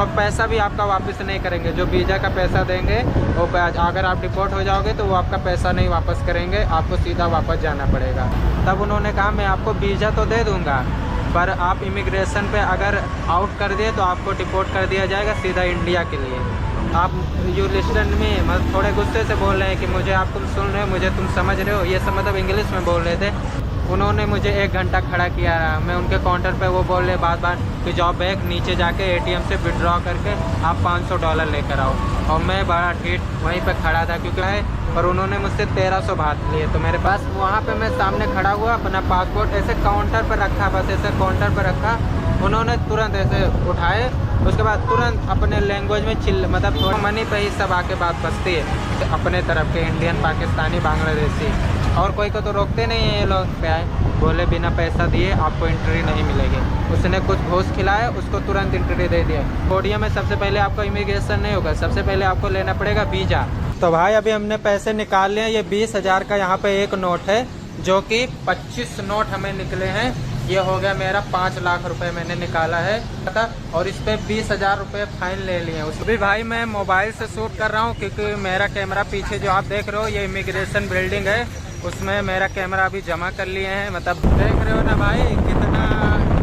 और पैसा भी आपका वापस नहीं करेंगे। जो वीज़ा का पैसा देंगे वो अगर आप डिपोर्ट हो जाओगे तो वो आपका पैसा नहीं वापस करेंगे, आपको सीधा वापस जाना पड़ेगा। तब उन्होंने कहा मैं आपको वीज़ा तो दे दूँगा, पर आप इमिग्रेशन पे अगर आउट कर दिए तो आपको डिपोर्ट कर दिया जाएगा सीधा इंडिया के लिए। आप यू लिस्टन में मतलब थोड़े गुस्से से बोल रहे हैं कि मुझे आप तुम सुन रहे हो, मुझे तुम समझ रहे हो, ये सब मतलब इंग्लिश में बोल रहे थे। उन्होंने मुझे 1 घंटा खड़ा किया रहा। मैं उनके काउंटर पे वो बोल रहे बार बार कि जाओ बैग नीचे जाके ATM से विड्रॉ करके आप $500 लेकर आओ। और मैं बड़ा ठीक वहीं पे खड़ा था क्योंकि है, पर उन्होंने मुझसे 1300 बात लिए। तो मेरे पास वहाँ पे मैं सामने खड़ा हुआ, अपना पासपोर्ट ऐसे काउंटर पर रखा, बस ऐसे काउंटर पर रखा। उन्होंने तुरंत ऐसे उठाए, उसके बाद तुरंत अपने लैंग्वेज में मतलब थोड़ा मनी पे ही सब आके बात बसती है अपने तरफ के इंडियन, पाकिस्तानी, बांग्लादेशी। और कोई को तो रोकते नहीं है ये लोग। पे आए बोले बिना पैसा दिए आपको एंट्री नहीं मिलेगी। उसने कुछ घूस खिलाया, उसको तुरंत एंट्री दे दिया। कोडिया में सबसे पहले आपको इमिग्रेशन नहीं होगा, सबसे पहले आपको लेना पड़ेगा वीज़ा। तो भाई अभी हमने पैसे निकाल लिए। ये 20,000 का यहाँ पे एक नोट है, जो कि 25 नोट हमें निकले हैं। ये हो गया मेरा 5 लाख रुपए मैंने निकाला है था, और इस पे 20,000 रुपये फाइन ले लिए। उस भी भाई मैं मोबाइल से शूट कर रहा हूँ क्योंकि मेरा कैमरा पीछे जो आप देख रहे हो ये इमिग्रेशन बिल्डिंग है, उसमें मेरा कैमरा अभी जमा कर लिए हैं। मतलब देख रहे हो ना भाई कितना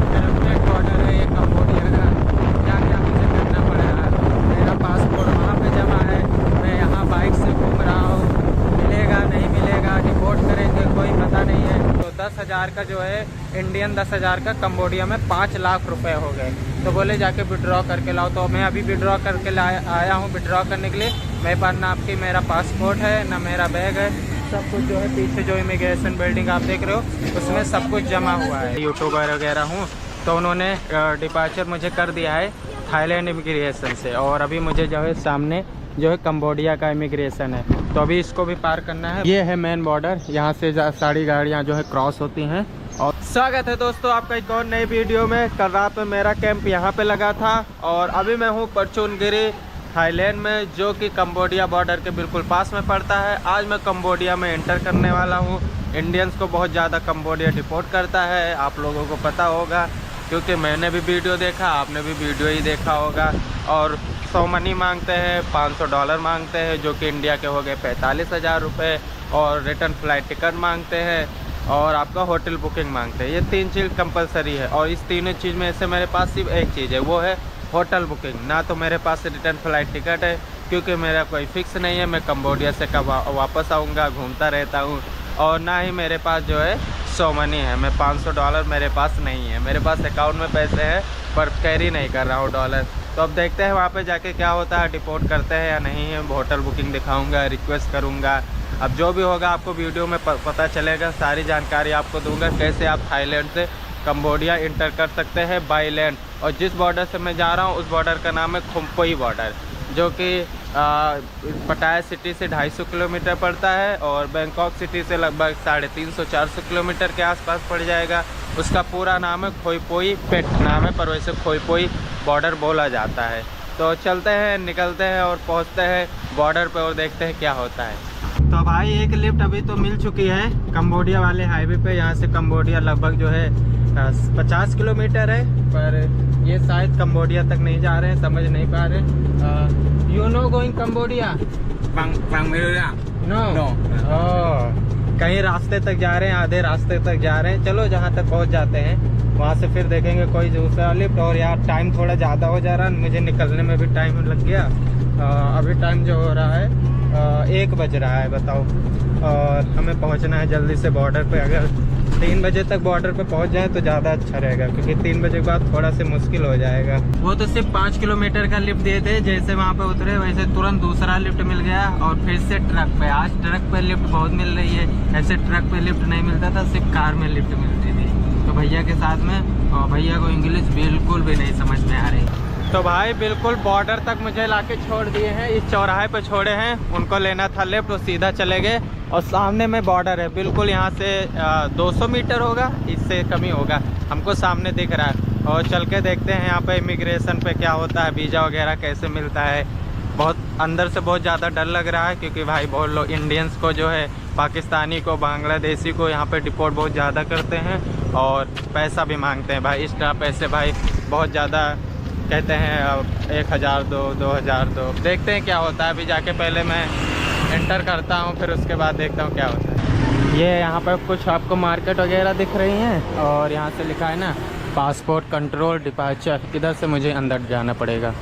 करप्टेड बॉर्डर है ये कंबोडिया का। क्या क्या मुझे करना पड़ेगा। मेरा पासपोर्ट वहाँ पे जमा है, मैं यहाँ बाइक से घूम रहा हूँ, मिलेगा नहीं मिलेगा, डिपोर्ट करेंगे कोई पता नहीं है। तो 10,000 का जो है इंडियन 10,000 का, कंबोडिया में 5 लाख रुपए हो गए। तो बोले जाके विड्रॉ करके लाओ। तो मैं अभी विड्रॉ करके आया हूँ विड्रॉ करने के लिए। मेरे पास ना आपकी मेरा पासपोर्ट है ना मेरा बैग है, सब कुछ जो है पीछे जो इमिग्रेशन बिल्डिंग आप देख रहे हो उसमें सब कुछ जमा हुआ है। यूट्यूबर वगैरह हूँ तो उन्होंने डिपार्चर मुझे कर दिया है थाईलैंड इमिग्रेशन से, और अभी मुझे जो है सामने जो है कंबोडिया का इमिग्रेशन है, तो अभी इसको भी पार करना है। ये है मेन बॉर्डर, यहाँ से सारी गाड़ियाँ जो है क्रॉस होती हैं। और स्वागत है दोस्तों आपका एक और नई वीडियो में। कल रात में मेरा कैंप यहाँ पे लगा था और अभी मैं हूँ परचूनगिरी थाईलैंड में, जो कि कंबोडिया बॉर्डर के बिल्कुल पास में पड़ता है। आज मैं कंबोडिया में एंटर करने वाला हूँ। इंडियंस को बहुत ज़्यादा कंबोडिया डिपोर्ट करता है, आप लोगों को पता होगा क्योंकि मैंने भी वीडियो देखा, आपने भी वीडियो ही देखा होगा। और 100 मनी मांगते हैं, $500 मांगते हैं, जो कि इंडिया के हो गए 45,000 रुपये, और रिटर्न फ्लाइट टिकट मांगते हैं, और आपका होटल बुकिंग मांगते हैं। ये 3 चीज़ कंपलसरी है, और इस तीनों चीज़ में से मेरे पास सिर्फ एक चीज़ है, वो है होटल बुकिंग। ना तो मेरे पास रिटर्न फ्लाइट टिकट है क्योंकि मेरा कोई फिक्स नहीं है, मैं कंबोडिया से कब वापस आऊँगा, घूमता रहता हूँ। और ना ही मेरे पास जो है 100 मनी है, मैं $500 मेरे पास नहीं है। मेरे पास अकाउंट में पैसे हैं पर कैरी नहीं कर रहा हूँ डॉलर। तो अब देखते हैं वहाँ पे जाके क्या होता है, डिपोर्ट करते हैं या नहीं है। होटल बुकिंग दिखाऊंगा, रिक्वेस्ट करूँगा। अब जो भी होगा आपको वीडियो में पता चलेगा, सारी जानकारी आपको दूंगा कैसे आप थाईलैंड से कंबोडिया इंटर कर सकते हैं बाई लैंड। और जिस बॉर्डर से मैं जा रहा हूँ उस बॉर्डर का नाम है खुम्पोई बॉर्डर, जो कि पटाया सिटी से 250 किलोमीटर पड़ता है, और बैंकॉक सिटी से लगभग 350-400 किलोमीटर के आसपास पड़ जाएगा। उसका पूरा नाम है खोईपोई पेट नाम है, पर वैसे खोईपोई बॉर्डर बोला जाता है। तो चलते हैं, निकलते हैं और पहुंचते हैं बॉर्डर पे और देखते हैं क्या होता है। तो भाई एक लिफ्ट अभी तो मिल चुकी है कंबोडिया वाले हाईवे पे। यहाँ से कंबोडिया लगभग जो है 50 किलोमीटर है, पर ये शायद कंबोडिया तक नहीं जा रहे हैं, समझ नहीं पा रहे। You know going Cambodia? No. कहीं रास्ते तक जा रहे हैं, आधे रास्ते तक जा रहे हैं। चलो जहाँ तक पहुँच जाते हैं वहाँ से फिर देखेंगे कोई दूसरा लिफ्ट। और यार टाइम थोड़ा ज़्यादा हो जा रहा है, मुझे निकलने में भी टाइम लग गया। अभी टाइम जो हो रहा है 1 बज रहा है, बताओ। और हमें पहुंचना है जल्दी से बॉर्डर पे। अगर 3 बजे तक बॉर्डर पे पहुंच जाए तो ज़्यादा अच्छा रहेगा, क्योंकि 3 बजे के बाद थोड़ा सा मुश्किल हो जाएगा। वो तो सिर्फ 5 किलोमीटर का लिफ्ट दिए थे, जैसे वहाँ पे उतरे वैसे तुरंत दूसरा लिफ्ट मिल गया, और फिर से ट्रक पे। आज ट्रक पे लिफ्ट बहुत मिल रही है, ऐसे ट्रक पे लिफ्ट नहीं मिलता था, सिर्फ कार में लिफ्ट मिलती थी। तो भैया के साथ में, और भैया को इंग्लिश बिल्कुल भी नहीं समझ में आ रही। तो भाई बिल्कुल बॉर्डर तक मुझे लाके छोड़ दिए हैं, इस चौराहे पे छोड़े हैं। उनको लेना था लेफ्ट, तो सीधा चले गए, और सामने में बॉर्डर है बिल्कुल। यहाँ से 200 मीटर होगा, इससे कम ही होगा, हमको सामने दिख रहा है। और चल के देखते हैं यहाँ पे इमिग्रेशन पे क्या होता है, वीज़ा वगैरह कैसे मिलता है। बहुत अंदर से बहुत ज़्यादा डर लग रहा है, क्योंकि भाई बहुत लोग इंडियंस को जो है, पाकिस्तानी को, बांग्लादेशी को यहाँ पे डिपोर्ट बहुत ज़्यादा करते हैं, और पैसा भी मांगते हैं भाई। एक्स्ट्रा पैसे भाई बहुत ज़्यादा कहते हैं अब 1000 दो, 2000 दो। देखते हैं क्या होता है। अभी जाके पहले मैं एंटर करता हूँ, फिर उसके बाद देखता हूँ क्या होता है। ये यहाँ पर कुछ आपको मार्केट वगैरह दिख रही हैं और यहाँ से लिखा है ना पासपोर्ट कंट्रोल डिपार्चर। इधर से मुझे अंदर जाना पड़ेगा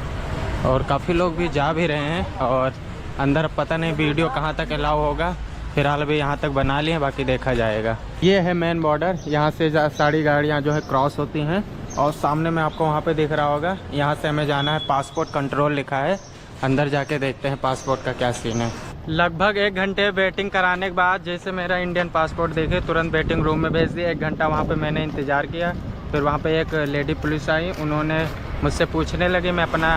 और काफ़ी लोग भी जा भी रहे हैं और अंदर पता नहीं वीडियो कहाँ तक अलाउ होगा। फिलहाल अभी यहाँ तक बना लिए, बाकी देखा जाएगा। ये है मेन बॉर्डर, यहाँ से सारी गाड़ियाँ जो है क्रॉस होती हैं और सामने में आपको वहाँ पे दिख रहा होगा, यहाँ से हमें जाना है। पासपोर्ट कंट्रोल लिखा है, अंदर जाके देखते हैं पासपोर्ट का क्या सीन है। लगभग 1 घंटे वेटिंग कराने के बाद जैसे मेरा इंडियन पासपोर्ट देखे तुरंत वेटिंग रूम में भेज दिया। 1 घंटा वहाँ पे मैंने इंतज़ार किया। फिर वहाँ पे एक लेडी पुलिस आई, उन्होंने मुझसे पूछने लगे। मैं अपना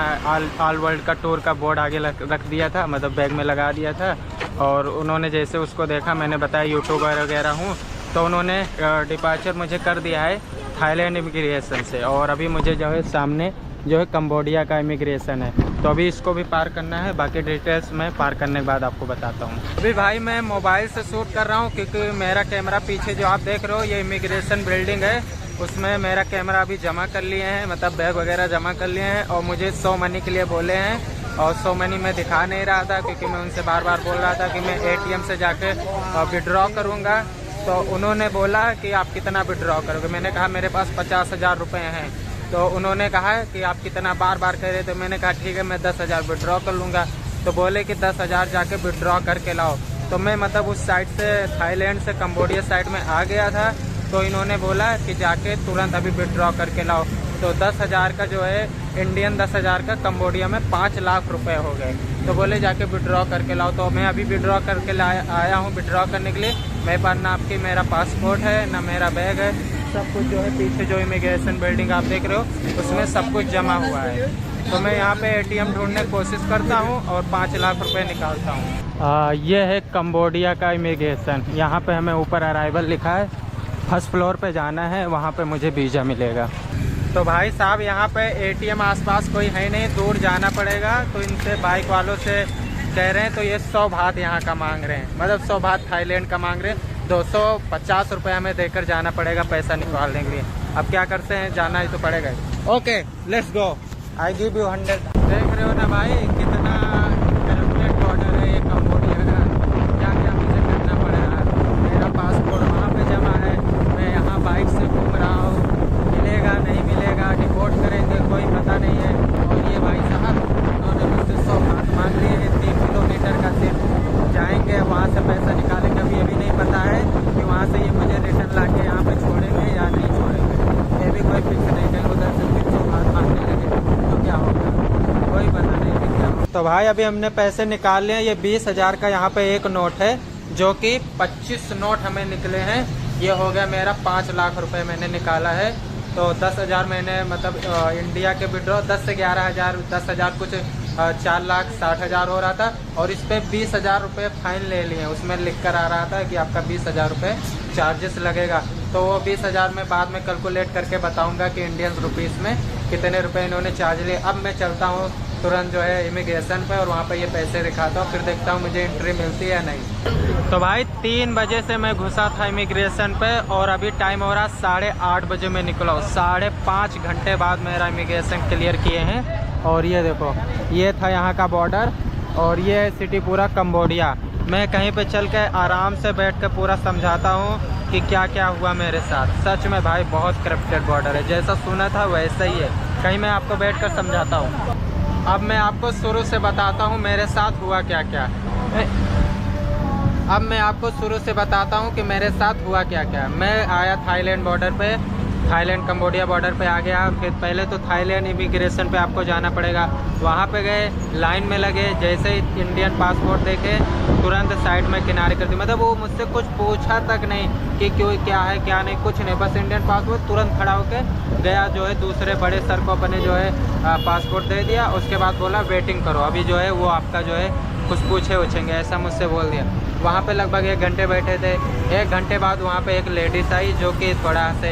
ऑल वर्ल्ड का टूर का बोर्ड आगे रख दिया था, मतलब बैग में लगा दिया था। और उन्होंने जैसे उसको देखा, मैंने बताया यूट्यूबर वगैरह हूँ, तो उन्होंने डिपार्चर मुझे कर दिया है थाईलैंड इमिग्रेशन से। और अभी मुझे जो है सामने जो है कंबोडिया का इमिग्रेशन है, तो अभी इसको भी पार करना है। बाकी डिटेल्स मैं पार करने के बाद आपको बताता हूँ। अभी भाई मैं मोबाइल से शूट कर रहा हूँ क्योंकि मेरा कैमरा पीछे जो आप देख रहे हो ये इमिग्रेशन बिल्डिंग है, उसमें मेरा कैमरा अभी जमा कर लिए हैं, मतलब बैग वगैरह जमा कर लिए हैं। और मुझे 100 मनी के लिए बोले हैं और 100 मनी मैं दिखा नहीं रहा था क्योंकि मैं उनसे बार बार बोल रहा था कि मैं ATM से जाके विड्रॉ करूँगा। तो उन्होंने बोला कि आप कितना विड्रॉ करोगे। मैंने कहा मेरे पास 50,000 रुपये हैं। तो उन्होंने कहा कि आप कितना, बार बार कह रहे थे। मैंने कहा ठीक है मैं 10,000 विड्रॉ कर लूँगा। तो बोले कि 10,000 जाके विड्रॉ करके लाओ। तो मैं मतलब उस साइड से थाईलैंड से कंबोडिया साइड में आ गया था, तो इन्होंने बोला कि जाके तुरंत अभी विड्रॉ करके लाओ। तो 10,000 का जो है इंडियन 10,000 का कंबोडिया में 5 लाख रुपए हो गए। तो बोले जाके विड्रॉ करके लाओ। तो मैं अभी विड्रॉ करके आया हूँ विड्रॉ करने के लिए। मेरे पास ना आपकी मेरा पासपोर्ट है ना मेरा बैग है, सब कुछ जो है पीछे जो इमिग्रेशन बिल्डिंग आप देख रहे हो उसमें सब कुछ जमा हुआ है। तो मैं यहाँ पे ATM ढूंढने की कोशिश करता हूँ और 5 लाख रुपए निकालता हूँ। ये है कंबोडिया का इमिग्रेशन। यहाँ पे हमें ऊपर अराइवल लिखा है, फर्स्ट फ्लोर पे जाना है, वहाँ पे मुझे वीज़ा मिलेगा। तो भाई साहब यहाँ पे ATM आसपास कोई है नहीं, दूर जाना पड़ेगा। तो इनसे बाइक वालों से कह रहे हैं, तो ये 100 बात यहाँ का मांग रहे हैं, मतलब 100 बात थाईलैंड का मांग रहे हैं। 250 रुपये हमें देकर जाना पड़ेगा पैसा निकालने के लिए। अब क्या करते हैं, जाना ही तो पड़ेगा। Okay let's go, I give you 100। देख रहे हो ना भाई कितना करप्टेड बॉर्डर है ये कंबोडिया का। क्या क्या मुझे करना पड़ रहा है। मेरा पासपोर्ट वहाँ पे जमा है, मैं यहाँ बाइक से घूम रहा हूँ, मिलेगा नहीं मिलेगा, डिपोर्ट करेंगे कोई पता नहीं है। और ये भाई साहब उन्होंने मुझसे 100 बात मांग ली है। 3 किलोमीटर का सिर्फ जाएंगे, वहाँ से पैसा निकालेंगे। अभी नहीं पता है कि वहाँ से ये मुझे रिटर्न ला के यहाँ पे छोड़ेंगे या नहीं छोड़ेंगे, ये भी कोई फिक्स नहीं। कहीं उधर से 300 बात मांगने लगे तो क्या होगा, कोई पता नहीं कि क्या होगा। तो भाई अभी हमने पैसे निकाल लिए। ये 20,000 का यहाँ पे एक नोट है, जो कि 25 नोट हमें निकले हैं। ये हो गया मेरा 5 लाख रुपए मैंने निकाला है। तो 10,000 मैंने मतलब इंडिया के विड्रॉ 10 से 11,000, 10,000 कुछ 4,60,000 हो रहा था। और इस पे 20,000 रुपये फाइन ले लिए। उसमें लिख कर आ रहा था कि आपका 20,000 रुपये चार्जेस लगेगा। तो वो 20,000 में बाद में कैलकुलेट करके बताऊंगा कि इंडियन रुपीस में कितने रुपए इन्होंने चार्ज लिए। अब मैं चलता हूँ तुरंत जो है इमिग्रेशन पे और वहाँ पे ये पैसे दिखाता हूँ, फिर देखता हूँ मुझे एंट्री मिलती है या नहीं। तो भाई 3 बजे से मैं घुसा था इमिग्रेशन पे और अभी टाइम हो रहा 8:30 बजे मैं निकला हूँ। 5.5 घंटे बाद मेरा इमिग्रेशन क्लियर किए हैं। और ये देखो, ये था यहाँ का बॉर्डर और ये है सिटी पूरा कंबोडिया। मैं कहीं पे चल के आराम से बैठ कर पूरा समझाता हूँ कि क्या क्या हुआ मेरे साथ। सच में भाई बहुत करप्टेड बॉर्डर है, जैसा सुना था वैसा ही है। कहीं मैं आपको बैठ कर समझाता हूँ। अब मैं आपको शुरू से बताता हूँ मेरे साथ हुआ क्या क्या। अब मैं आपको शुरू से बताता हूँ कि मेरे साथ हुआ क्या क्या। मैं आया थाईलैंड बॉर्डर पे, थाईलैंड कंबोडिया बॉर्डर पे आ गया। फिर पहले तो थाईलैंड इमिग्रेशन पे आपको जाना पड़ेगा। वहाँ पे गए, लाइन में लगे। जैसे ही इंडियन पासपोर्ट देखे तुरंत साइड में किनारे कर दी। मतलब वो मुझसे कुछ पूछा तक नहीं कि क्यों, क्या है क्या नहीं, कुछ नहीं। बस इंडियन पासपोर्ट तुरंत खड़ा होकर गया। जो है दूसरे बड़े सर को अपने जो है पासपोर्ट दे दिया। उसके बाद बोला वेटिंग करो, अभी जो है वो आपका जो है कुछ पूछेंगे, ऐसा मुझसे बोल दिया। वहाँ पे लगभग 1 घंटे बैठे थे। 1 घंटे बाद वहाँ पे एक लेडीज आई जो कि थोड़ा से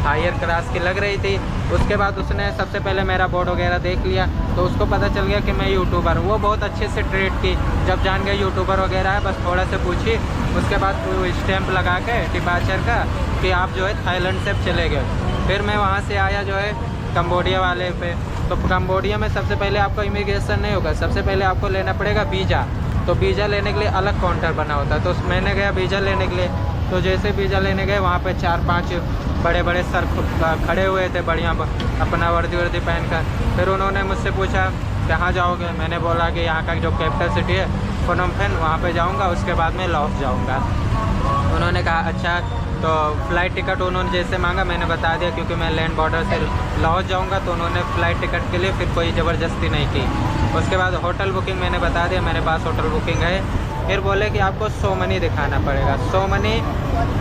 हायर क्लास की लग रही थी। उसके बाद उसने सबसे पहले मेरा बोर्ड वगैरह देख लिया, तो उसको पता चल गया कि मैं यूट्यूबर हूँ। वो बहुत अच्छे से ट्रीट की, जब जान गए यूट्यूबर वगैरह है, बस थोड़ा से पूछी। उसके बाद वो स्टैंप लगा के डिपार्चर का कि आप जो है थाईलैंड से चले गए। फिर मैं वहाँ से आया जो है कंबोडिया वाले पे, तो कंबोडिया में सबसे पहले आपका इमिग्रेशन नहीं होगा, सबसे पहले आपको लेना पड़ेगा वीज़ा। तो वीज़ा लेने के लिए अलग काउंटर बना होता है। तो मैंने गया वीज़ा लेने के लिए, तो जैसे वीज़ा लेने गए वहाँ पे 4-5 बड़े बड़े सर खड़े हुए थे बढ़िया अपना वर्दी पहन कर। फिर उन्होंने मुझसे पूछा कहाँ जाओगे। मैंने बोला कि यहाँ का जो कैपिटल सिटी है फोनम पेन, वहाँ पे जाऊँगा, उसके बाद में लाओस जाऊँगा। उन्होंने कहा अच्छा, तो फ़्लाइट टिकट उन्होंने जैसे मांगा मैंने बता दिया, क्योंकि मैं लैंड बॉर्डर से लाहौर जाऊंगा, तो उन्होंने फ़्लाइट टिकट के लिए फिर कोई ज़बरदस्ती नहीं की। उसके बाद होटल बुकिंग मैंने बता दिया, मेरे पास होटल बुकिंग है। फिर बोले कि आपको सो मनी दिखाना पड़ेगा। सो मनी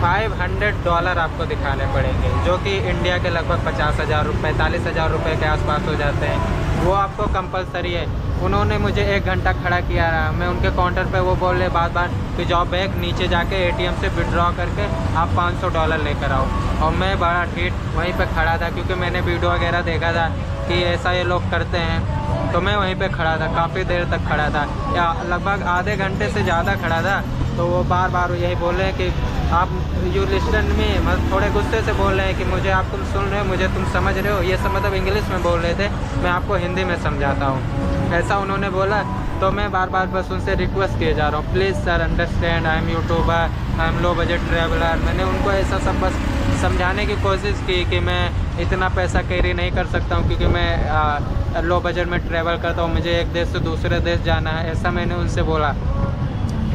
$500 आपको दिखाने पड़ेंगे, जो कि इंडिया के लगभग 45,000 रुपये के आसपास हो जाते हैं। वो आपको कंपलसरी है। उन्होंने मुझे 1 घंटा खड़ा किया रहा। मैं उनके काउंटर पे वो बोल रहे बार बार कि जाओ बैग नीचे जाके ATM से विड्रॉ करके आप $500 लेकर आओ। और मैं बड़ा ठीक वहीं पे खड़ा था, क्योंकि मैंने वीडियो वगैरह देखा था कि ऐसा ये लोग करते हैं। तो मैं वहीं पे खड़ा था, काफ़ी देर तक खड़ा था, या लगभग आधे घंटे से ज़्यादा खड़ा था। तो वो बार बार यही बोल रहे हैं कि आप यू लिस्टन में, मतलब थोड़े गुस्से से बोल रहे हैं कि मुझे आप तुम सुन रहे हो, मुझे तुम समझ रहे हो। ये सब मतलब इंग्लिश में बोल रहे थे, मैं आपको हिंदी में समझाता हूँ, ऐसा उन्होंने बोला। तो मैं बार बार बस उनसे रिक्वेस्ट किए जा रहा हूँ, please sir understand, I am YouTuber, I am low budget traveller. मैंने उनको ऐसा सब बस समझाने की कोशिश की कि मैं इतना पैसा कैरी नहीं कर सकता हूँ, क्योंकि मैं लो बजट में ट्रैवल करता हूँ, मुझे एक देश से दूसरे देश जाना है, ऐसा मैंने उनसे बोला।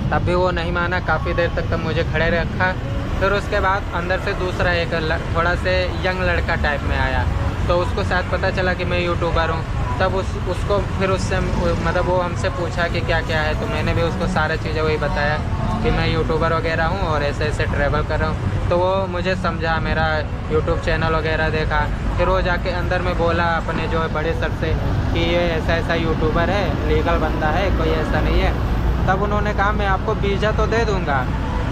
तब भी वो नहीं माना, काफ़ी देर तक तब मुझे खड़े रखा। फिर उसके बाद अंदर से दूसरा एक थोड़ा से यंग लड़का टाइप में आया, तो उसको शायद पता चला कि मैं यूट्यूबर हूँ। तब उसको फिर उससे मतलब वो हमसे पूछा कि क्या क्या है, तो मैंने भी उसको सारी चीज़ें वही बताया कि मैं यूट्यूबर वगैरह हूँ और ऐसे ऐसे ट्रैवल कर रहा हूँ। तो वो मुझे समझा, मेरा यूट्यूब चैनल वगैरह देखा। फिर वो जाके अंदर में बोला अपने जो है बड़े सर से कि ये ऐसा ऐसा यूट्यूबर है, लीगल बंदा है, कोई ऐसा नहीं है। तब उन्होंने कहा मैं आपको वीज़ा तो दे दूँगा,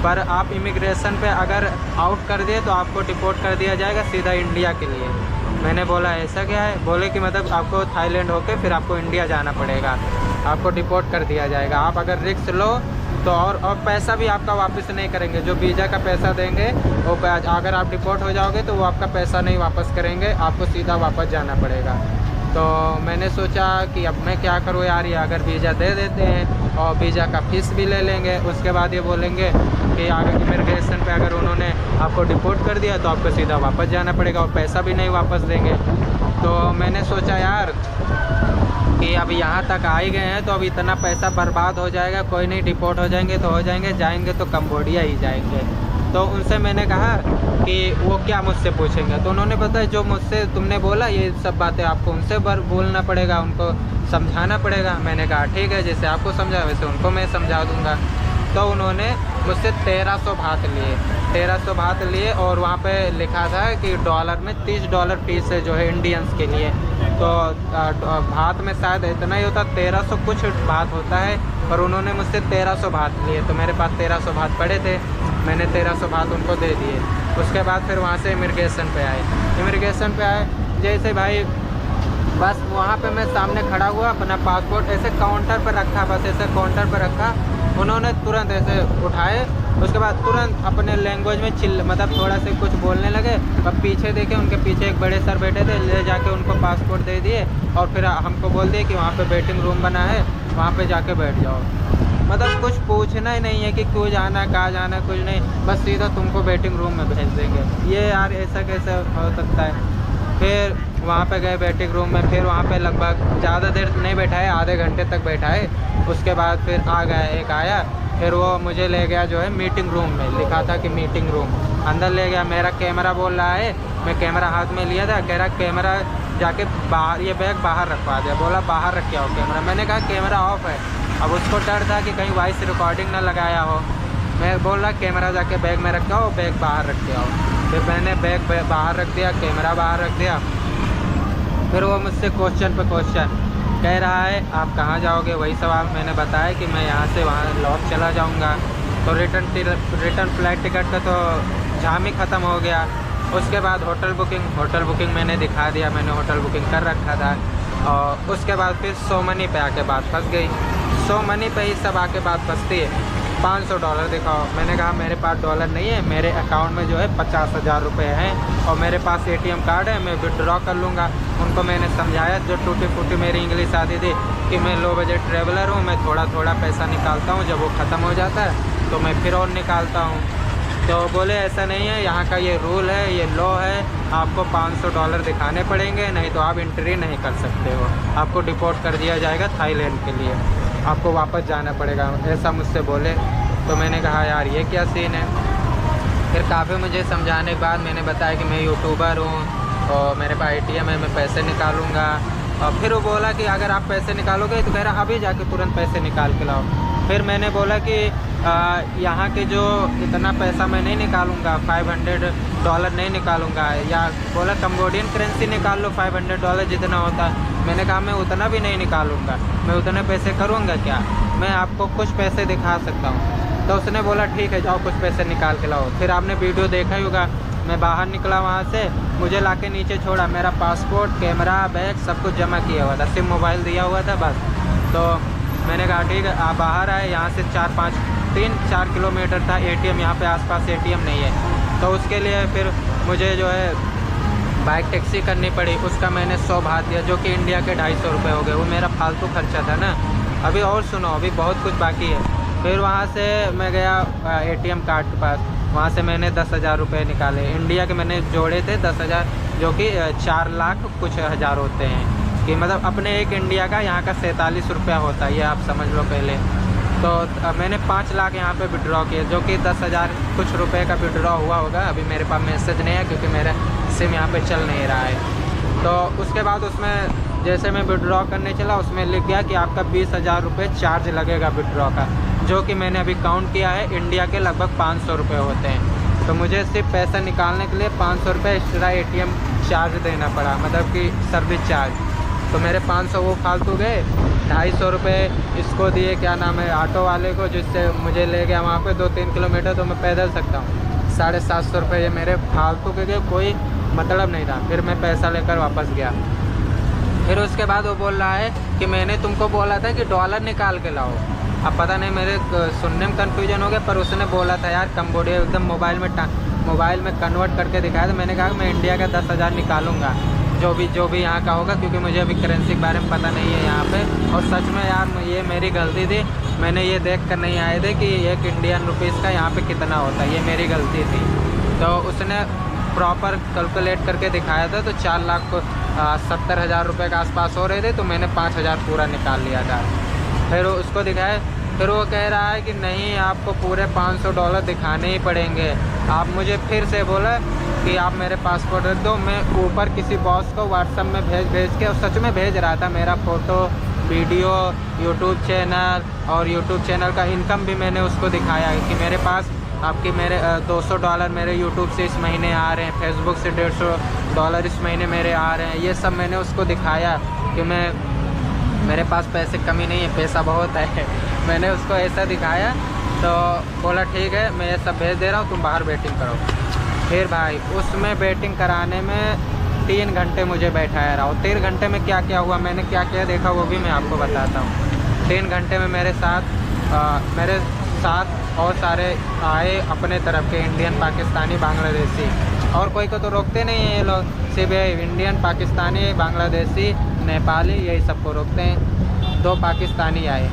पर आप इमिग्रेशन पे अगर आउट कर दिए तो आपको डिपोर्ट कर दिया जाएगा सीधा इंडिया के लिए। मैंने बोला ऐसा क्या है? बोले कि मतलब आपको थाईलैंड होके फिर आपको इंडिया जाना पड़ेगा, आपको डिपोर्ट कर दिया जाएगा। आप अगर रिस्क लो तो और पैसा भी आपका वापस नहीं करेंगे, जो वीज़ा का पैसा देंगे वो अगर आप डिपोर्ट हो जाओगे तो वो आपका पैसा नहीं वापस करेंगे, आपको सीधा वापस जाना पड़ेगा। तो मैंने सोचा कि अब मैं क्या करूँ यार, ये अगर वीज़ा दे देते हैं और वीज़ा का फ़ीस भी ले लेंगे, उसके बाद ये बोलेंगे कि अगर इमिग्रेशन पे अगर उन्होंने आपको डिपोर्ट कर दिया तो आपको सीधा वापस जाना पड़ेगा और पैसा भी नहीं वापस देंगे। तो मैंने सोचा यार कि अब यहाँ तक आ ही गए हैं तो अब इतना पैसा बर्बाद हो जाएगा, कोई नहीं, डिपोर्ट हो जाएंगे तो हो जाएंगे, जाएंगे तो कंबोडिया ही जाएंगे। तो उनसे मैंने कहा कि वो क्या मुझसे पूछेंगे, तो उन्होंने बताया जो मुझसे तुमने बोला ये सब बातें आपको उनसे बोलना पड़ेगा, उनको समझाना पड़ेगा। मैंने कहा ठीक है, जैसे आपको समझा वैसे उनको मैं समझा दूँगा। तो उन्होंने मुझसे 1300 बात लिए, 1300 बात लिए, और वहाँ पे लिखा था कि डॉलर में $30 फीस है जो है इंडियंस के लिए। तो बात में शायद इतना ही होता, 1300 कुछ बात होता है, और उन्होंने मुझसे 1300 बात लिए। तो मेरे पास 1300 बात पड़े थे, मैंने 1300 बात उनको दे दिए। उसके बाद फिर वहाँ से इमिग्रेशन पे आए। इमिग्रेशन पे आए जैसे भाई, बस वहाँ पे मैं सामने खड़ा हुआ, अपना पासपोर्ट ऐसे काउंटर पर रखा, बस ऐसे काउंटर पर रखा। उन्होंने तुरंत ऐसे उठाए, उसके बाद तुरंत अपने लैंग्वेज में मतलब थोड़ा से कुछ बोलने लगे। अब पीछे देखे, उनके पीछे एक बड़े सर बैठे थे, ले जाके उनको पासपोर्ट दे दिए और फिर हमको बोल दिए कि वहाँ पे वेटिंग रूम बना है, वहाँ पे जाके बैठ जाओ। मतलब कुछ पूछना ही नहीं है कि क्यों जाना, कहाँ जाना, कुछ नहीं, बस सीधा तुमको वेटिंग रूम में भेज देंगे। ये यार ऐसा कैसे हो सकता है? फिर वहाँ पे गए वेटिंग रूम में, फिर वहाँ पे लगभग ज़्यादा देर नहीं बैठाए, आधे घंटे तक बैठाए। उसके बाद फिर आ गया, एक आया, फिर वो मुझे ले गया जो है मीटिंग रूम में, लिखा था कि मीटिंग रूम, अंदर ले गया। मेरा कैमरा बोल रहा है, मैं कैमरा हाथ में लिया था, कह रहा कैमरा जाके बाहर, ये बैग बाहर रखवा दिया, बोला बाहर रख के आओ कैमरा। मैंने कहा कैमरा ऑफ है। अब उसको डर था कि कहीं वॉइस रिकॉर्डिंग ना लगाया हो। मैं बोल रहा कैमरा जाके बैग में रख के आओ, बैग बाहर रख के आओ। फिर मैंने बैग बाहर रख दिया, कैमरा बाहर रख दिया। फिर वो मुझसे क्वेश्चन पे क्वेश्चन कह रहा है, आप कहाँ जाओगे? वही सवाल मैंने बताया कि मैं यहाँ से वहाँ लॉस चला जाऊँगा। तो रिटर्न फ़्लाइट टिकट का तो जाम ही ख़त्म हो गया। उसके बाद होटल बुकिंग मैंने दिखा दिया, मैंने होटल बुकिंग कर रखा था। और उसके बाद फिर सो मनी पे आके बात फंस गई। सो मनी पे ही सब आके बात फंसती है। $500 दिखाओ। मैंने कहा मेरे पास डॉलर नहीं है, मेरे अकाउंट में जो है 50,000 रुपये हैं और मेरे पास ATM कार्ड है, मैं विड्रॉ कर लूँगा। उनको मैंने समझाया, जो टूटी फूटी मेरी इंग्लिश आती थी, कि मैं लो बजट ट्रैवलर हूँ, मैं थोड़ा थोड़ा पैसा निकालता हूँ, जब वो ख़त्म हो जाता है तो मैं फिर और निकालता हूँ। तो बोले ऐसा नहीं है, यहाँ का ये रूल है, ये लॉ है, आपको $500 दिखाने पड़ेंगे, नहीं तो आप एंट्री नहीं कर सकते हो, आपको डिपोर्ट कर दिया जाएगा थाईलैंड के लिए, आपको वापस जाना पड़ेगा, ऐसा मुझसे बोले। तो मैंने कहा यार ये क्या सीन है। फिर काफ़ी मुझे समझाने के बाद मैंने बताया कि मैं यूट्यूबर हूँ और मेरे पास ATM है, मैं पैसे निकालूँगा। और फिर वो बोला कि अगर आप पैसे निकालोगे तो कह रहा अभी जाके तुरंत पैसे निकाल के लाओ। फिर मैंने बोला कि यहाँ के जो इतना पैसा मैं नहीं निकालूँगा, $500 नहीं निकालूँगा, या बोला कंबोडियन करेंसी निकाल लो, $500 जितना होता है। मैंने कहा मैं उतना भी नहीं निकालूँगा, मैं उतने पैसे करूँगा क्या, मैं आपको कुछ पैसे दिखा सकता हूँ। तो उसने बोला ठीक है जाओ कुछ पैसे निकाल के लाओ। फिर आपने वीडियो देखा ही होगा, मैं बाहर निकला वहाँ से, मुझे लाके नीचे छोड़ा, मेरा पासपोर्ट, कैमरा, बैग सब कुछ जमा किया हुआ था, सिम मोबाइल दिया हुआ था बस। तो मैंने कहा ठीक है आप बाहर आए, यहाँ से 3-4 किलोमीटर था ATM, यहाँ पे आसपास ATM नहीं है। तो उसके लिए फिर मुझे जो है बाइक टैक्सी करनी पड़ी, उसका मैंने 100 बात दिया, जो कि इंडिया के 250 रुपये हो गए। वो मेरा फालतू खर्चा था ना। अभी और सुनो, अभी बहुत कुछ बाकी है। फिर वहाँ से मैं गया ATM कार्ड के पास, वहाँ से मैंने 10,000 रुपये निकाले, इंडिया के मैंने जोड़े थे 10,000, जो कि 4 लाख कुछ हज़ार होते हैं, कि मतलब अपने एक इंडिया का, यहाँ का 47 रुपया होता है, ये आप समझ लो पहले। तो मैंने 5 लाख यहाँ पे विड्रॉ किए, जो कि 10,000 कुछ रुपए का विड्रॉ हुआ होगा। अभी मेरे पास मैसेज नहीं है क्योंकि मेरा सिम यहाँ पे चल नहीं रहा है। तो उसके बाद उसमें जैसे मैं विड्रॉ करने चला, उसमें लिख गया कि आपका 20,000 रुपये चार्ज लगेगा विड्रॉ का, जो कि मैंने अभी काउंट किया है, इंडिया के लगभग 500 रुपये होते हैं। तो मुझे सिर्फ पैसा निकालने के लिए 500 रुपये एक्स्ट्रा ATM चार्ज देना पड़ा, मतलब कि सर्विस चार्ज। तो मेरे 500 वो फालतू गए, 250 रुपये इसको दिए, क्या नाम है, ऑटो वाले को, जिससे मुझे ले गया वहाँ पे 2-3 किलोमीटर, तो मैं पैदल सकता हूँ। 750 रुपये ये मेरे फालतू के गए, कोई मतलब नहीं था। फिर मैं पैसा लेकर वापस गया। फिर उसके बाद वो बोल रहा है कि मैंने तुमको बोला था कि डॉलर निकाल के लाओ। अब पता नहीं मेरे सुनने में कन्फ्यूजन हो गया, पर उसने बोला था यार कंबोडिया एकदम मोबाइल में कन्वर्ट करके दिखाया। तो मैंने कहा कि मैं इंडिया का 10,000 निकालूंगा, जो भी यहाँ का होगा, क्योंकि मुझे अभी करेंसी के बारे में पता नहीं है यहाँ पे। और सच में यार ये मेरी गलती थी, मैंने ये देख कर नहीं आए थे कि 1 इंडियन रुपीज़ का यहाँ पे कितना होता है, ये मेरी गलती थी। तो उसने प्रॉपर कैलकुलेट करके दिखाया था, तो 4,70,000 रुपये के आसपास हो रहे थे, तो मैंने 5,000 पूरा निकाल लिया था। फिर उसको दिखाया, फिर वो कह रहा है कि नहीं आपको पूरे $500 दिखाने ही पड़ेंगे। आप मुझे फिर से बोला कि आप मेरे पासपोर्ट रख दो। मैं ऊपर किसी बॉस को व्हाट्सएप में भेज के, और सच में भेज रहा था, मेरा फ़ोटो, वीडियो, यूट्यूब चैनल, और यूट्यूब चैनल का इनकम भी मैंने उसको दिखाया कि मेरे पास आपके मेरे $200 मेरे यूट्यूब से इस महीने आ रहे हैं, फेसबुक से $150 इस महीने मेरे आ रहे हैं। ये सब मैंने उसको दिखाया कि मेरे पास पैसे कमी नहीं है, पैसा बहुत है। मैंने उसको ऐसा दिखाया, तो बोला ठीक है मैं ये सब भेज दे रहा हूँ, तुम बाहर वेटिंग करो। फिर भाई उसमें वेटिंग कराने में 3 घंटे मुझे बैठाया रहा। 3 घंटे में क्या क्या हुआ, मैंने क्या क्या देखा, वो भी मैं आपको बताता हूँ। 3 घंटे में मेरे साथ और सारे आए अपने तरफ के, इंडियन, पाकिस्तानी, बांग्लादेशी, और कोई को तो रोकते नहीं हैं ये लोग, सिर्फ इंडियन, पाकिस्तानी, बांग्लादेशी, नेपाली, यही सबको रोकते हैं। 2 पाकिस्तानी आए,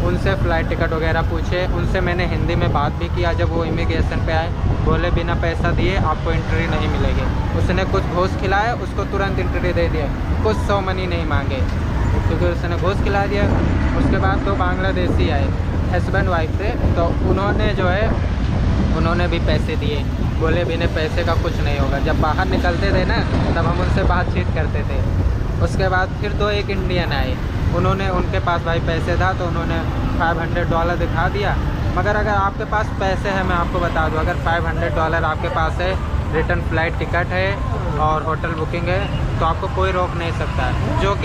उनसे फ़्लाइट टिकट वगैरह पूछे, उनसे मैंने हिंदी में बात भी किया। जब वो इमिग्रेशन पे आए, बोले बिना पैसा दिए आपको एंट्री नहीं मिलेगी। उसने कुछ घूस खिलाया, उसको तुरंत एंट्री दे दिया, कुछ 100 मनी नहीं मांगे, क्योंकि उसने घूस खिला दिया। उसके बाद 2 बांग्लादेशी आए, हस्बैंड वाइफ थे, तो उन्होंने भी पैसे दिए, बोले बिना पैसे का कुछ नहीं होगा। जब बाहर निकलते थे ना, तब हम उनसे बातचीत करते थे। उसके बाद फिर 2 एक इंडियन आए, उनके पास भाई पैसे था, तो उन्होंने $500 दिखा दिया। मगर अगर आपके पास पैसे हैं, मैं आपको बता दूं, अगर $500 आपके पास है, रिटर्न फ़्लाइट टिकट है और होटल बुकिंग है, तो आपको कोई रोक नहीं सकता। जो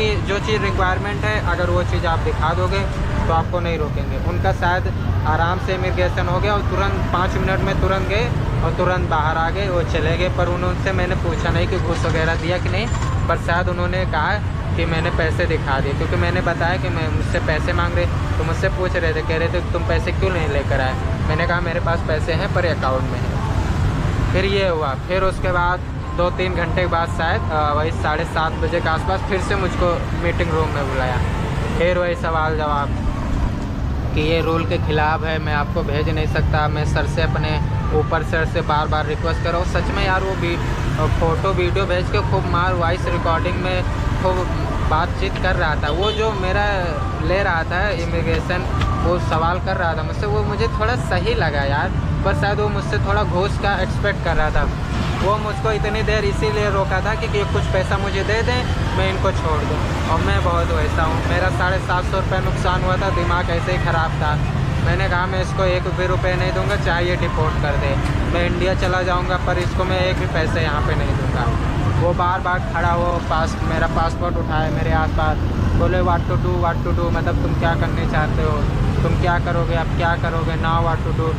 चीज़ रिक्वायरमेंट है, अगर वो चीज़ आप दिखा दोगे तो आपको नहीं रोकेंगे। उनका शायद आराम से इमिग्रेशन हो गया और तुरंत 5 मिनट में तुरंत गए और तुरंत बाहर आ गए, वो चले गए। पर उनसे मैंने पूछा नहीं कि घूस वगैरह दिया कि नहीं, पर शायद उन्होंने कहा कि मैंने पैसे दिखा दिए, क्योंकि मैंने बताया कि मैं मुझसे पैसे मांग रहे, तो मुझसे पूछ रहे थे, कह रहे थे तुम पैसे क्यों नहीं लेकर आए। मैंने कहा मेरे पास पैसे हैं पर अकाउंट में है। फिर ये हुआ। फिर उसके बाद 2-3 घंटे के बाद शायद वही 7:30 बजे के आसपास फिर से मुझको मीटिंग रूम में बुलाया। फिर वही सवाल जवाब कि ये रूल के ख़िलाफ़ है, मैं आपको भेज नहीं सकता। मैं सर से अपने ऊपर सर से बार बार रिक्वेस्ट कर रहा हूँ। सच में यार वो भी फ़ोटो वीडियो भेज के खूब मार वॉइस रिकॉर्डिंग में खूब बातचीत कर रहा था। वो जो मेरा ले रहा था इमिग्रेशन, वो सवाल कर रहा था मुझसे, वो मुझे थोड़ा सही लगा यार, पर शायद वो मुझसे थोड़ा घूस का एक्सपेक्ट कर रहा था। वो मुझको इतनी देर इसीलिए रोका था कि कुछ पैसा मुझे दे दें, मैं इनको छोड़ दूँ। और मैं बहुत वैसा हूँ। मेरा 750 रुपये नुकसान हुआ था, दिमाग ऐसे ही ख़राब था। मैंने कहा मैं इसको 1 भी रुपये नहीं दूंगा, चाहे ये डिपोर्ट कर दे। मैं इंडिया चला जाऊंगा पर इसको मैं 1 भी पैसे यहाँ पे नहीं दूंगा। वो बार बार खड़ा हो, मेरा पासपोर्ट उठाए मेरे आसपास, बोले व्हाट टू डू, मतलब तुम क्या करने चाहते हो, तुम क्या करोगे, अब क्या करोगे, नाउ व्हाट टू डू।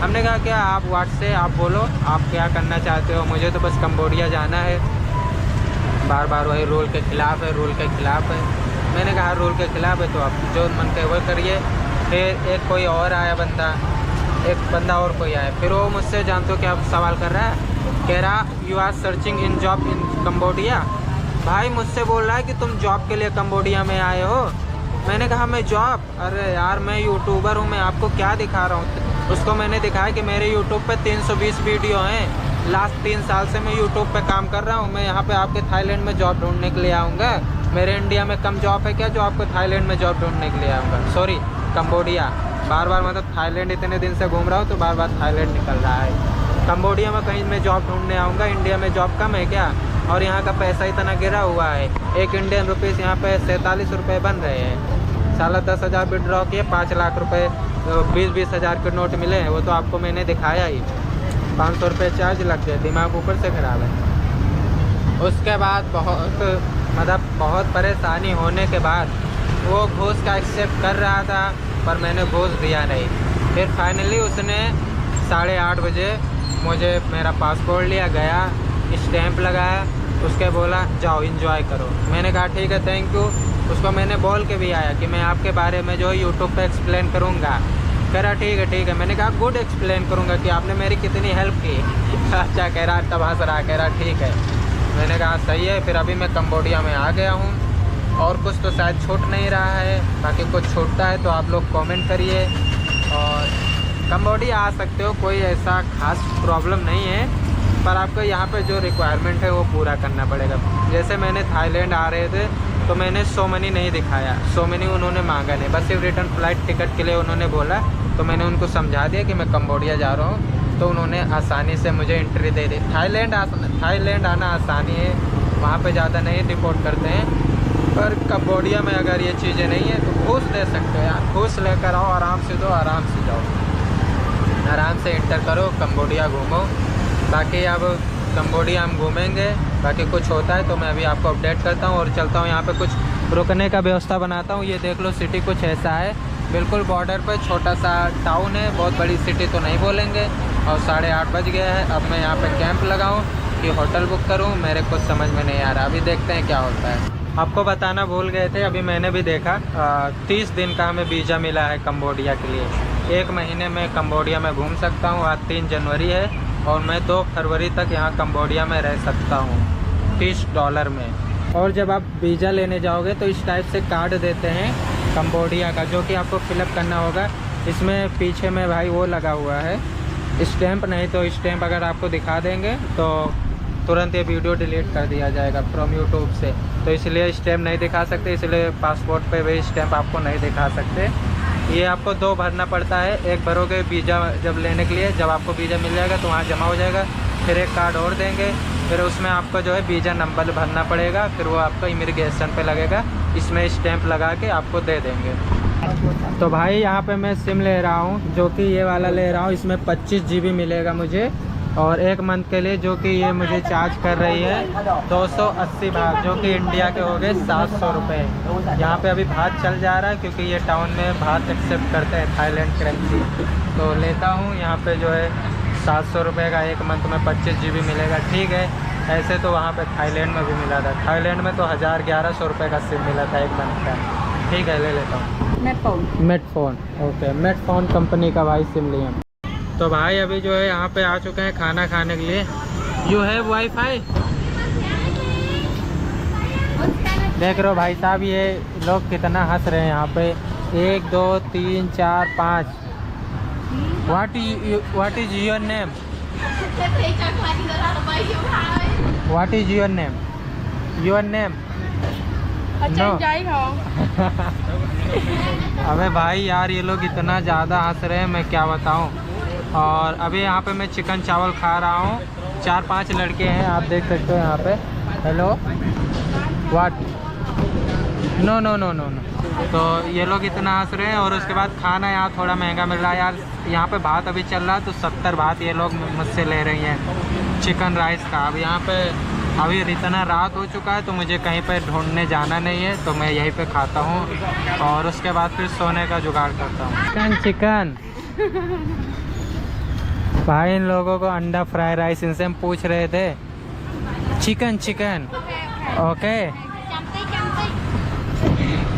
हमने कहा क्या आप व्हाट से आप बोलो, आप क्या करना चाहते हो, मुझे तो बस कंबोडिया जाना है। बार बार वही रूल के ख़िलाफ़ है, रूल के ख़िलाफ़ है। मैंने कहा रूल के ख़िलाफ़ है तो आप जो मन करे वो करिए। फिर एक कोई और आया बंदा, एक बंदा और कोई आया। फिर वो मुझसे जानते हो क्या सवाल कर रहा है, कह रहा you are searching in job in Cambodia. भाई मुझसे बोल रहा है कि तुम जॉब के लिए कम्बोडिया में आए हो। मैंने कहा मैं जॉब, अरे यार मैं यूट्यूबर हूँ, मैं आपको क्या दिखा रहा हूँ। उसको मैंने दिखाया कि मेरे यूट्यूब पे 320 वीडियो हैं, लास्ट 3 साल से मैं यूट्यूब पे काम कर रहा हूँ। मैं यहाँ पे आपके थाईलैंड में जॉब ढूंढने के लिए आऊँगा। मेरे इंडिया में कम जॉब है क्या जो आपको थाईलैंड में जॉब ढूंढने के लिए आऊँगा, सॉरी कम्बोडिया। बार बार मतलब थाईलैंड इतने दिन से घूम रहा हूँ तो बार बार थाईलैंड निकल रहा है। कम्बोडिया में कहीं मैं जॉब ढूंढने आऊँगा, इंडिया में जॉब कम है क्या। और यहाँ का पैसा इतना गिरा हुआ है, 1 इंडियन रुपीज़ यहाँ पे 47 रुपये बन रहे हैं। साला 10,000 विड्रॉ किए, 5 लाख रुपए 20-20 हज़ार के नोट मिले हैं, वो तो आपको मैंने दिखाया ही। 500 रुपये चार्ज लग गए, दिमाग ऊपर से ख़राब है। उसके बाद बहुत परेशानी होने के बाद वो घूस का एक्सेप्ट कर रहा था पर मैंने घूस दिया नहीं। फिर फाइनली उसने 8:30 बजे मुझे मेरा पासपोर्ट लिया, गया स्टैंप लगाया, उसके बोला जाओ एंजॉय करो। मैंने कहा ठीक है थैंक यू। उसको मैंने बोल के भी आया कि मैं आपके बारे में जो है यूट्यूब पे एक्सप्लेन करूँगा। कह रहा ठीक है। मैंने कहा गुड एक्सप्लेन करूँगा कि आपने मेरी कितनी हेल्प की। अच्छा कह रहा, तब हंस रहा, कह रहा ठीक है। मैंने कहा सही है। फिर अभी मैं कम्बोडिया में आ गया हूँ और कुछ तो शायद छूट नहीं रहा है, बाकी कुछ छूटता है तो आप लोग कमेंट करिए। और कम्बोडिया आ सकते हो, कोई ऐसा खास प्रॉब्लम नहीं है, पर आपको यहाँ पे जो रिक्वायरमेंट है वो पूरा करना पड़ेगा। जैसे मैंने थाईलैंड आ रहे थे तो मैंने सो मनी नहीं दिखाया, सो मनी उन्होंने मांगा नहीं, बस सिर्फ रिटर्न फ्लाइट टिकट के लिए उन्होंने बोला। तो मैंने उनको समझा दिया कि मैं कम्बोडिया जा रहा हूँ, तो उन्होंने आसानी से मुझे एंट्री दे दी। थाईलैंड आना आसानी है, वहाँ पे ज़्यादा नहीं डिपोर्ट करते हैं। पर कम्बोडिया में अगर ये चीज़ें नहीं है तो घूस दे सकते हो यार, घूस लेकर आओ, आराम से दो, आराम से जाओ, आराम से इंटर करो, कम्बोडिया घूमो। बाकी अब कम्बोडिया हम घूमेंगे, बाकी कुछ होता है तो मैं अभी आपको अपडेट करता हूँ। और चलता हूँ यहाँ पे कुछ रुकने का व्यवस्था बनाता हूँ। ये देख लो सिटी कुछ ऐसा है, बिल्कुल बॉर्डर पर छोटा सा टाउन है, बहुत बड़ी सिटी तो नहीं बोलेंगे। और 8:30 बज गया है, अब मैं यहाँ पे कैंप लगाऊँ कि होटल बुक करूँ, मेरे कुछ समझ में नहीं आ रहा। अभी देखते हैं क्या होता है। आपको बताना भूल गए थे, अभी मैंने भी देखा 30 दिन का हमें वीज़ा मिला है कम्बोडिया के लिए। 1 महीने में कम्बोडिया में घूम सकता हूँ। आज 3 जनवरी है और मैं 2 फरवरी तक यहाँ कम्बोडिया में रह सकता हूँ $30 में। और जब आप वीज़ा लेने जाओगे तो इस टाइप से कार्ड देते हैं कम्बोडिया का, जो कि आपको फिलअप करना होगा। इसमें पीछे में भाई वो लगा हुआ है स्टैंप, नहीं तो स्टैंप अगर आपको दिखा देंगे तो तुरंत ये वीडियो डिलीट कर दिया जाएगा फ्रॉम यूट्यूब से। तो इसलिए स्टैंप नहीं दिखा सकते, इसलिए पासपोर्ट पे भी स्टैंप आपको नहीं दिखा सकते। ये आपको 2 भरना पड़ता है। एक भरोगे वीज़ा जब लेने के लिए, जब आपको वीज़ा मिल जाएगा तो वहाँ जमा हो जाएगा। फिर एक कार्ड और देंगे, फिर उसमें आपको जो है वीज़ा नंबर भरना पड़ेगा, फिर वो आपका इमिग्रेशन पे लगेगा, इसमें स्टैंप लगा के आपको दे देंगे। तो भाई यहाँ पे मैं सिम ले रहा हूँ, जो कि ये वाला ले रहा हूँ। इसमें 25 GB मिलेगा मुझे, और 1 मंथ के लिए जो कि ये मुझे चार्ज कर रही है 280 बात, जो कि इंडिया के हो गए 700 रुपये। यहाँ पे अभी भात चल जा रहा है क्योंकि ये टाउन में भात एक्सेप्ट करते हैं, थाईलैंड करेंसी। तो लेता हूँ यहाँ पे जो है 700 रुपये का 1 मंथ में 25 GB मिलेगा। ठीक है, ऐसे तो वहाँ पे थाईलैंड में भी मिला था। थाईलैंड में तो 1100 रुपये का सिम मिला था एक महीने का। ठीक है, ले लेता हूँ। मेटफोन, ओके, मेटफोन कंपनी का भाई सिम लिए। तो भाई अभी जो है यहाँ पे आ चुके हैं खाना खाने के लिए। यू है वाईफाई, देख रहे हो भाई साहब, ये लोग कितना हंस रहे हैं यहाँ पे। 1 2 3 4 5। What is your name? What is your name? Your name? No. अबे भाई यार, ये लोग इतना ज़्यादा हंस रहे हैं, मैं क्या बताऊँ। और अभी यहाँ पे मैं चिकन चावल खा रहा हूँ। 4-5 लड़के हैं, आप देख सकते हो यहाँ पे। Hello, what? No no no no no. तो ये लोग इतना हंस रहे हैं। और उसके बाद खाना यहाँ थोड़ा महंगा मिल रहा है यार। यहाँ पे भात अभी चल रहा है तो 70 भात ये लोग मुझसे ले रही हैं चिकन राइस का। अब यहाँ पे अभी इतना रात हो चुका है तो मुझे कहीं पे ढूंढने जाना नहीं है, तो मैं यहीं पे खाता हूँ और उसके बाद फिर सोने का जुगाड़ करता हूँ। चिकन भाई, इन लोगों को अंडा फ्राई राइस, इनसे हम पूछ रहे थे चिकन चिकन, ओके।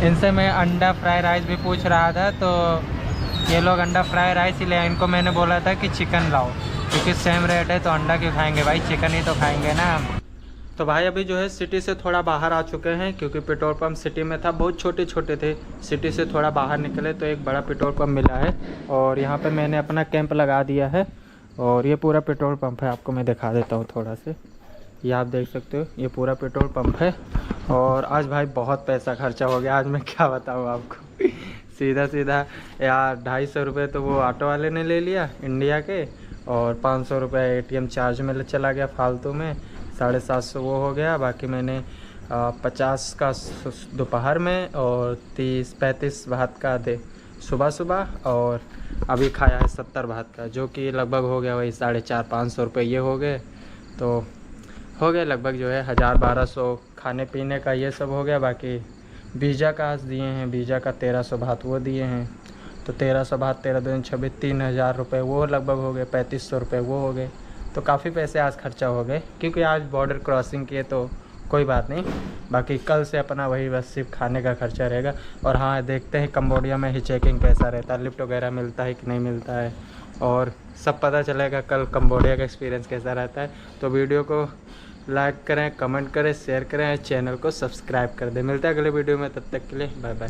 इनसे मैं अंडा फ्राई राइस भी पूछ रहा था, तो ये लोग अंडा फ्राई राइस ही ले। इनको मैंने बोला था कि चिकन लाओ, क्योंकि सेम रेट है तो अंडा क्यों खाएंगे भाई, चिकन ही तो खाएंगे ना हम। तो भाई अभी जो है सिटी से थोड़ा बाहर आ चुके हैं, क्योंकि पेट्रोल पंप सिटी में था, बहुत छोटे छोटे थे। सिटी से थोड़ा बाहर निकले तो एक बड़ा पेट्रोल पंप मिला है और यहाँ पे मैंने अपना कैंप लगा दिया है। और ये पूरा पेट्रोल पंप है, आपको मैं दिखा देता हूँ थोड़ा से। ये आप देख सकते हो, ये पूरा पेट्रोल पंप है। और आज भाई बहुत पैसा खर्चा हो गया, आज मैं क्या बताऊँ आपको। सीधा सीधा यार 250 रुपये तो वो ऑटो वाले ने ले लिया इंडिया के, और 500 रुपये ATM चार्ज में चला गया फालतू में। 750 वो हो गया। बाकी मैंने 50 का दोपहर में और 30-35 भात का दे सुबह सुबह, और अभी खाया है 70 भात का, जो कि लगभग हो गया वही 450-500 रुपये ये हो गए। तो हो गए लगभग जो है 1000-1200 खाने पीने का ये सब हो गया। बाकी वीज़ा का आज दिए हैं, वीज़ा का 1300 भात वो दिए हैं, तो 1300 भात 13 दूनी 26, 3000 रुपये वो लगभग हो गए, 3500 रुपये वो हो गए। तो काफ़ी पैसे आज खर्चा हो गए, क्योंकि आज बॉर्डर क्रॉसिंग किए तो कोई बात नहीं। बाकी कल से अपना वही बस सिर्फ खाने का खर्चा रहेगा। और हाँ, देखते हैं कंबोडिया में ही चेकिंग कैसा रहता है, लिफ्ट वगैरह मिलता है कि नहीं मिलता है, और सब पता चलेगा कल कंबोडिया का एक्सपीरियंस कैसा रहता है। तो वीडियो को लाइक करें, कमेंट करें, शेयर करें, चैनल को सब्सक्राइब कर दें। मिलते हैं अगले वीडियो में, तब तक के लिए बाय बाय।